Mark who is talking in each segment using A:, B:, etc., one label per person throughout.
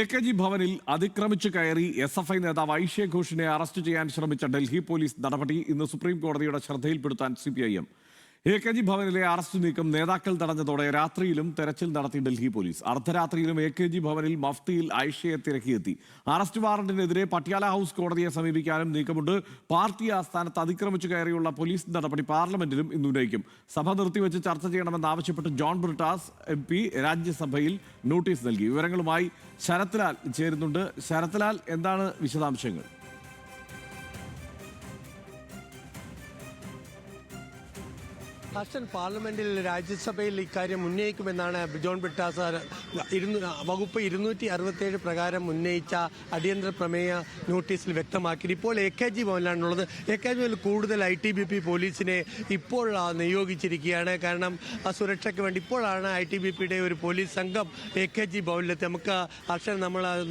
A: AKG ഭവനിൽ അതിക്രമിച്ചു കയറി SFI നേതാവ് ഐഷെ ഘോഷിനെ അറസ്റ്റ് ചെയ്യാൻ ശ്രമിച്ച ഡൽഹി പോലീസ് നടപടി ഇന്ന് സുപ്രീം കോടതിയുടെ ശ്രദ്ധയിൽപ്പെടുത്താൻ CPIM. AKG ഭവനിലെ അറസ്റ്റ് നീക്കം നേതാക്കൾ തടഞ്ഞതോടെ രാത്രിയിലും തെരച്ചിൽ നടത്തി ഡൽഹി പോലീസ്. അർദ്ധരാത്രിയിലും AKG ഭവനിൽ മഫ്തിയിൽ ഐഷയെ തിരക്കിയെത്തി. അറസ്റ്റ് വാറന്റിനെതിരെ പട്യാല ഹൗസ് കോടതിയെ സമീപിക്കാനും നീക്കമുണ്ട്. പാർട്ടി ആസ്ഥാനത്ത് അതിക്രമിച്ചു കയറിയുള്ള പോലീസ് നടപടി പാർലമെന്റിലും ഇന്ന് ഉന്നയിക്കും. സഭ നിർത്തിവെച്ച് ചർച്ച ചെയ്യണമെന്നാവശ്യപ്പെട്ട് ജോൺ ബ്രിട്ടാസ് MP രാജ്യസഭയിൽ നോട്ടീസ് നൽകി. വിവരങ്ങളുമായി ശരത്ലാൽ ചേരുന്നുണ്ട്. ശരത്ലാൽ, എന്താണ് വിശദാംശങ്ങൾ?
B: ഹസൻ, പാർലമെന്റിൽ രാജ്യസഭയിൽ ഇക്കാര്യം ഉന്നയിക്കുമെന്നാണ് ജോൺ ബ്രിട്ടാസ് വകുപ്പ് 267 പ്രകാരം ഉന്നയിച്ച അടിയന്തര പ്രമേയ നോട്ടീസിൽ വ്യക്തമാക്കി. ഇപ്പോൾ AKG ഭവനിലാണുള്ളത്. AKG ഭവനിൽ കൂടുതൽ ITBP പോലീസിനെ ഇപ്പോൾ നിയോഗിച്ചിരിക്കുകയാണ്. കാരണം സുരക്ഷയ്ക്ക് വേണ്ടി ഇപ്പോഴാണ് ITBPയുടെ ഒരു പോലീസ് സംഘം AKG ഭവനിലെത്തി. നമുക്ക് ഹർഷൻ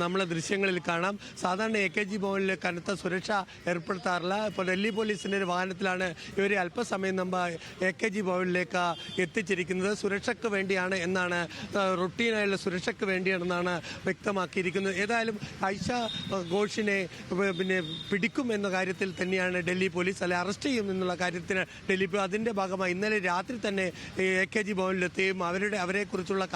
B: നമ്മളെ ദൃശ്യങ്ങളിൽ കാണാം. സാധാരണ AKG ഭവനിൽ കനത്ത സുരക്ഷ ഏർപ്പെടുത്താറില്ല. ഇപ്പോൾ ഡൽഹി പോലീസിന്റെ ഒരു വാഹനത്തിലാണ് ഇവർ അല്പസമയം മുമ്പ് AKG ഭവനിലേക്ക് എത്തിച്ചിരിക്കുന്നത്. സുരക്ഷയ്ക്ക് വേണ്ടിയാണ് എന്നാണ്, റൊട്ടീനായുള്ള സുരക്ഷയ്ക്ക് വേണ്ടിയാണെന്നാണ് വ്യക്തമാക്കിയിരിക്കുന്നത്. ഏതായാലും ഐഷ ഘോഷിനെ പിടിക്കും എന്ന കാര്യത്തിൽ തന്നെയാണ് ഡൽഹി പോലീസ്, അല്ലെ അറസ്റ്റ് ചെയ്യും എന്നുള്ള കാര്യത്തിന് ഡൽഹി. അതിൻ്റെ ഭാഗമായി ഇന്നലെ രാത്രി തന്നെ AKG ഭവനിലെത്തുകയും അവരെക്കുറിച്ചുള്ള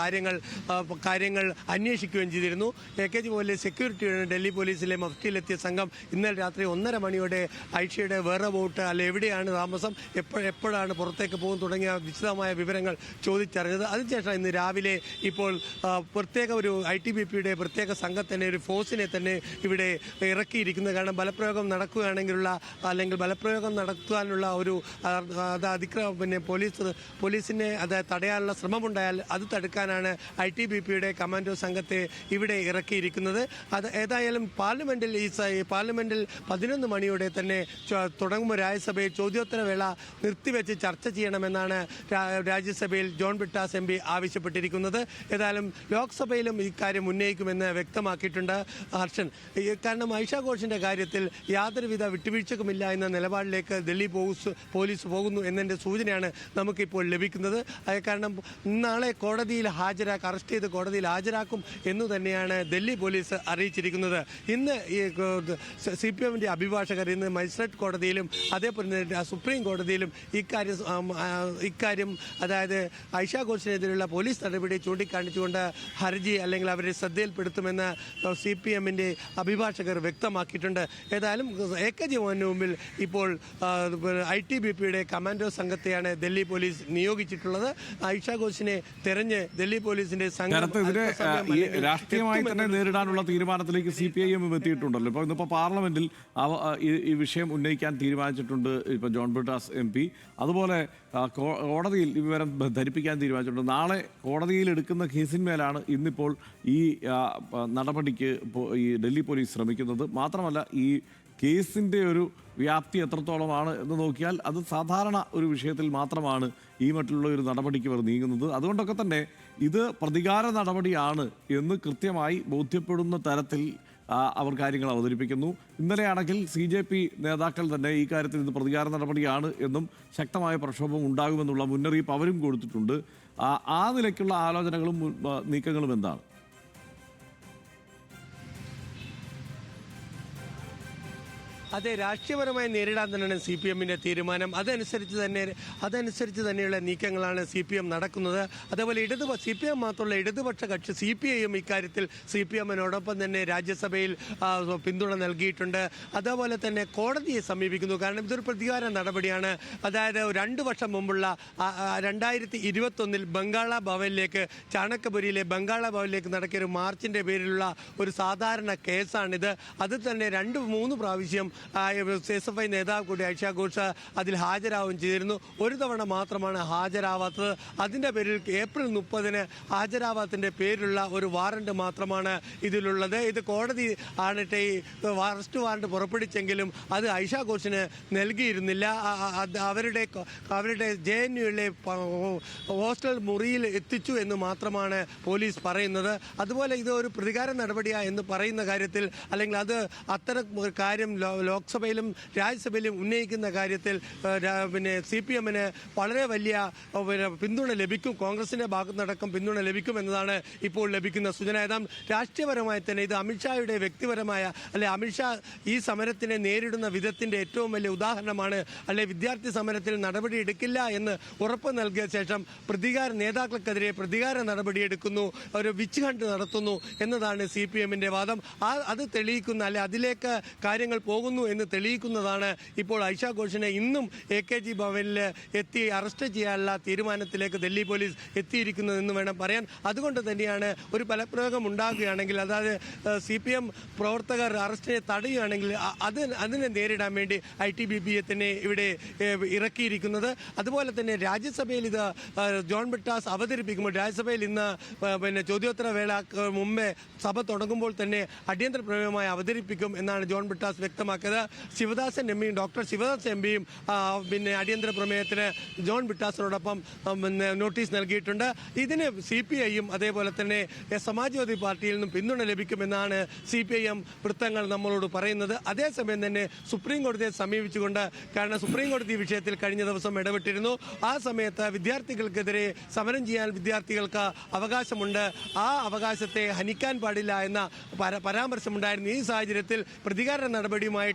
B: കാര്യങ്ങൾ അന്വേഷിക്കുകയും ചെയ്തിരുന്നു. AKG ഭവനിലെ സെക്യൂരിറ്റിയാണ് ഡൽഹി പോലീസിലെ മഫ്തിയിലെത്തിയ സംഘം ഇന്നലെ രാത്രി 1:30 മണിയോടെ ഐഷയുടെ വേറെ ബോട്ട്, അല്ലെ എവിടെയാണ് താമസം, എപ്പോഴാണ് പുറത്തേക്ക് പോകും തുടങ്ങിയ വിശദമായ വിവരങ്ങൾ ചോദിച്ചറിഞ്ഞത്. അതിനുശേഷം ഇന്ന് രാവിലെ ഇപ്പോൾ പ്രത്യേക ഒരു ITBPയുടെ പ്രത്യേക സംഘത്തിനെ, ഒരു ഫോഴ്സിനെ തന്നെ ഇവിടെ ഇറക്കിയിരിക്കുന്നത്. കാരണം ബലപ്രയോഗം നടക്കുകയാണെങ്കിലുള്ള, അല്ലെങ്കിൽ ബലപ്രയോഗം നടത്താനുള്ള ഒരു പോലീസിനെ അത് തടയാനുള്ള ശ്രമമുണ്ടായാൽ അത് തടുക്കാനാണ് ITBPയുടെ കമാൻഡോ സംഘത്തെ ഇവിടെ ഇറക്കിയിരിക്കുന്നത്. അത് ഏതായാലും പാർലമെന്റിൽ 11 മണിയോടെ തന്നെ തുടങ്ങുമ്പോൾ രാജ്യസഭയിൽ ചോദ്യോത്തരവേള നിർത്തിവെച്ച് ചർച്ച ചെയ്യണമെന്നാണ് രാജ്യസഭയിൽ ജോൺ ബ്രിട്ടാസ് MP ആവശ്യപ്പെട്ടിരിക്കുന്നത്. ഏതായാലും ലോക്സഭയിലും ഇക്കാര്യം ഉന്നയിക്കുമെന്ന് വ്യക്തമാക്കിയിട്ടുണ്ട് ഹർഷൻ. കാരണം ഐഷ ഘോഷിന്റെ കാര്യത്തിൽ യാതൊരുവിധ വിട്ടുവീഴ്ചക്കുമില്ല എന്ന നിലപാടിലേക്ക് ഡൽഹി പോലീസ് പോകുന്നു എന്നതിന്റെ സൂചനയാണ് നമുക്കിപ്പോൾ ലഭിക്കുന്നത്. കാരണം നാളെ അറസ്റ്റ് ചെയ്ത് കോടതിയിൽ ഹാജരാക്കും എന്നു തന്നെയാണ് ഡൽഹി പോലീസ് അറിയിച്ചിരിക്കുന്നത്. ഇന്ന് ഈ CPMന്റെ അഭിഭാഷകർ ഇന്ന് മജിസ്ട്രേറ്റ് കോടതിയിലും അതേപോലെ സുപ്രീം കോടതിയിലും ഇക്കാര്യം അതായത് ഐഷ ഘോഷിനെതിരെയുള്ള പോലീസ് നടപടി ചൂണ്ടിക്കാണിച്ചുകൊണ്ട് ഹർജി അല്ലെങ്കിൽ അവരെ ശ്രദ്ധയിൽപ്പെടുത്തുമെന്ന് CPMന്റെ അഭിഭാഷകർ വ്യക്തമാക്കിയിട്ടുണ്ട്. ഏതായാലും AKG ഭവന് മുമ്പിൽ ഇപ്പോൾ ITBPയുടെ കമാൻഡോ സംഘത്തെയാണ് ഡൽഹി പോലീസ് നിയോഗിച്ചിട്ടുള്ളത്. ഐഷ ഘോഷിനെ തെരഞ്ഞ് ഡൽഹി പോലീസിന്റെ
A: രാഷ്ട്രീയമായി തന്നെ നേരിടാനുള്ള തീരുമാനത്തിലേക്ക് CPIM എത്തിയിട്ടുണ്ടല്ലോ. ഇപ്പോൾ ഇന്നിപ്പോൾ പാർലമെന്റിൽ ഈ വിഷയം ഉന്നയിക്കാൻ തീരുമാനിച്ചിട്ടുണ്ട് ഇപ്പോൾ ജോൺ ബ്രിട്ടാസ് MP. അതുപോലെ കോടതിയിൽ ഈ വിവരം ധരിപ്പിക്കാൻ തീരുമാനിച്ചിട്ടുണ്ട്. നാളെ കോടതിയിൽ എടുക്കുന്ന കേസിന്മേലാണ് ഇന്നിപ്പോൾ ഈ നടപടിക്ക് ഈ ഡൽഹി പോലീസ് ശ്രമിക്കുന്നത്. മാത്രമല്ല, ഈ കേസിൻ്റെ ഒരു വ്യാപ്തി എത്രത്തോളമാണ് എന്ന് നോക്കിയാൽ അത് സാധാരണ ഒരു വിഷയത്തിൽ മാത്രമാണ് ഈ മറ്റുള്ള ഒരു നടപടിക്ക് അവർ നീങ്ങുന്നത്. അതുകൊണ്ടൊക്കെ തന്നെ ഇത് പ്രതികാര നടപടിയാണ് എന്ന് കൃത്യമായി ബോധ്യപ്പെടുന്ന തരത്തിൽ അവർ കാര്യങ്ങൾ അവതരിപ്പിക്കുന്നു. ഇന്നലെയാണെങ്കിൽ CJP നേതാക്കൾ തന്നെ ഈ കാര്യത്തിൽ ഇത് പ്രതികാര നടപടിയാണ് എന്നും ശക്തമായ പ്രക്ഷോഭം ഉണ്ടാകുമെന്നുള്ള മുന്നറിയിപ്പ് അവരും കൊടുത്തിട്ടുണ്ട്. ആ നിലയ്ക്കുള്ള ആലോചനകളും നീക്കങ്ങളും എന്താണ്?
B: അതെ, രാഷ്ട്രീയപരമായി നേരിടാൻ തന്നെയാണ് CPMന്റെ തീരുമാനം. അതനുസരിച്ച് തന്നെയുള്ള നീക്കങ്ങളാണ് CPM നടക്കുന്നത്. അതേപോലെ CPM മാത്രമല്ല, ഇടതുപക്ഷ കക്ഷി CPIയും ഇക്കാര്യത്തിൽ CPMനോടൊപ്പം തന്നെ രാജ്യസഭയിൽ പിന്തുണ നൽകിയിട്ടുണ്ട്. അതേപോലെ തന്നെ കോടതിയെ സമീപിക്കുന്നു. കാരണം ഇതൊരു പ്രതികാര നടപടിയാണ്. അതായത് 2 വർഷം മുമ്പുള്ള 2021 ചാണക്യപുരിയിലെ ബംഗാള ഭവനിലേക്ക് നടക്കിയ ഒരു മാർച്ചിന്റെ പേരിലുള്ള ഒരു സാധാരണ കേസാണിത്. അത് തന്നെ 2-3 പ്രാവശ്യം SFI നേതാവ് കൂടി ഐഷ ഘോഷ് അതിൽ ഹാജരാവുകയും ചെയ്തിരുന്നു. ഒരു തവണ മാത്രമാണ് ഹാജരാവാത്തത്. അതിൻ്റെ പേരിൽ ഏപ്രിൽ 30 ഹാജരാവാത്തതിൻ്റെ പേരിലുള്ള ഒരു വാറണ്ട് മാത്രമാണ് ഇതിലുള്ളത്. ഇത് കോടതി ആണിട്ട് ഈ അറസ്റ്റ് വാറണ്ട് പുറപ്പെടുവിച്ചെങ്കിലും അത് ഐഷ ഘോഷിന് നൽകിയിരുന്നില്ല. അവരുടെ JNUവിലെ ഹോസ്റ്റൽ മുറിയിൽ എത്തിച്ചു എന്ന് മാത്രമാണ് പോലീസ് പറയുന്നത്. അതുപോലെ ഇത് ഒരു പ്രതികാര നടപടിയാണ് എന്ന് പറയുന്ന കാര്യത്തിൽ, അല്ലെങ്കിൽ അത് അത്തരം കാര്യം ലോക്സഭയിലും രാജ്യസഭയിലും ഉന്നയിക്കുന്ന കാര്യത്തിൽ CPM-ന് വളരെ വലിയ പിന്തുണ ലഭിക്കും, കോൺഗ്രസിന്റെ ഭാഗത്തുനിന്നടക്കം പിന്തുണ ലഭിക്കും എന്നതാണ് ഇപ്പോൾ ലഭിക്കുന്ന സൂചന. രാഷ്ട്രീയപരമായി തന്നെ ഇത് അമിത്ഷായുടെ വ്യക്തിപരമായ അമിത്ഷാ ഈ സമരത്തിനെ നേരിടുന്ന വിധത്തിന്റെ ഏറ്റവും വലിയ ഉദാഹരണമാണ്. വിദ്യാർത്ഥി സമരത്തിൽ നടപടി എടുക്കില്ല എന്ന് ഉറപ്പ് നൽകിയ ശേഷം നേതാക്കൾക്കെതിരെ പ്രതികാര നടപടി എടുക്കുന്നു, ഒരു വിച്ച് ഹണ്ട് നടത്തുന്നു എന്നതാണ് CPM-ന്റെ വാദം. അത് തെളിയിക്കുന്ന അതിലേക്ക് കാര്യങ്ങൾ പോകുന്നു എന്ന് തെളിയിക്കുന്നതാണ് ഇപ്പോൾ ഐഷ ഘോഷിനെ ഇന്നും AKG ഭവനിൽ എത്തി അറസ്റ്റ് ചെയ്യാനുള്ള തീരുമാനത്തിലേക്ക് ഡൽഹി പോലീസ് എത്തിയിരിക്കുന്നതെന്ന് വേണം പറയാൻ. അതുകൊണ്ട് തന്നെയാണ് ഒരു ഫലപ്രയോഗം ഉണ്ടാകുകയാണെങ്കിൽ, അതായത് CPM പ്രവർത്തകർ അറസ്റ്റിനെ തടയുകയാണെങ്കിൽ അതിനെ നേരിടാൻ വേണ്ടി ITBP-യെ തന്നെ ഇവിടെ ഇറക്കിയിരിക്കുന്നത്. അതുപോലെ തന്നെ രാജ്യസഭയിൽ ഇത് ജോൺ ബ്രിട്ടാസ് അവതരിപ്പിക്കുമ്പോൾ, രാജ്യസഭയിൽ ഇന്ന് ചോദ്യോത്തര വേള മുമ്പേ സഭ തുടങ്ങുമ്പോൾ തന്നെ അടിയന്തര പ്രമേയമായി അവതരിപ്പിക്കും എന്നാണ് ജോൺ ബ്രിട്ടാസ് വ്യക്തമാക്കിയത്. ഡോക്ടർ ശിവദാസ് എം പിയും അടിയന്തര പ്രമേയത്തിന് ജോൺ ബ്രിട്ടാസിനോടൊപ്പം നോട്ടീസ് നൽകിയിട്ടുണ്ട്. ഇതിന് CPI-യും അതേപോലെ തന്നെ സമാജ്വാദി പാർട്ടിയിൽ നിന്നും പിന്തുണ ലഭിക്കുമെന്നാണ് CPIM വൃത്തങ്ങൾ നമ്മളോട് പറയുന്നത്. അതേസമയം തന്നെ സുപ്രീം കോടതിയെ സമീപിച്ചുകൊണ്ട്, കാരണം സുപ്രീം കോടതി വിഷയത്തിൽ കഴിഞ്ഞ ദിവസം ഇടപെട്ടിരുന്നു. ആ സമയത്ത് വിദ്യാർത്ഥികൾക്കെതിരെ സമരം ചെയ്യാൻ വിദ്യാർത്ഥികൾക്ക് അവകാശമുണ്ട്, ആ അവകാശത്തെ ഹനിക്കാൻ പാടില്ല എന്ന പരാമർശമുണ്ടായിരുന്നു. ഈ സാഹചര്യത്തിൽ പ്രതികാര നടപടിയുമായിട്ട്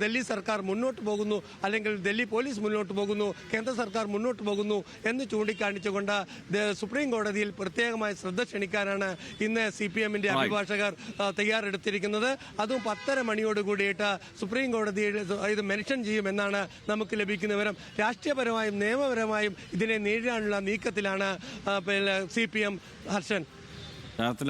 B: ഡൽഹി സർക്കാർ മുന്നോട്ട് പോകുന്നു, അല്ലെങ്കിൽ ഡൽഹി പോലീസ് മുന്നോട്ട് പോകുന്നു, കേന്ദ്ര സർക്കാർ മുന്നോട്ട് പോകുന്നു എന്ന് ചൂണ്ടിക്കാണിച്ചുകൊണ്ട് സുപ്രീം കോടതിയിൽ പ്രത്യേകമായി ശ്രദ്ധ ക്ഷണിക്കാനാണ് ഇന്ന് CPM-ന്റെ അഭിഭാഷകർ തയ്യാറെടുത്തിരിക്കുന്നത്. അതും 10:30 മണിയോട് കൂടിയിട്ട് സുപ്രീം കോടതിയിൽ ഇത് മെൻഷൻ ചെയ്യുമെന്നാണ് നമുക്ക് ലഭിക്കുന്ന വിവരം. രാഷ്ട്രീയപരമായും നിയമപരമായും ഇതിനെ നേരിടാനുള്ള നീക്കത്തിലാണ് CPM. ഹർഷൻ.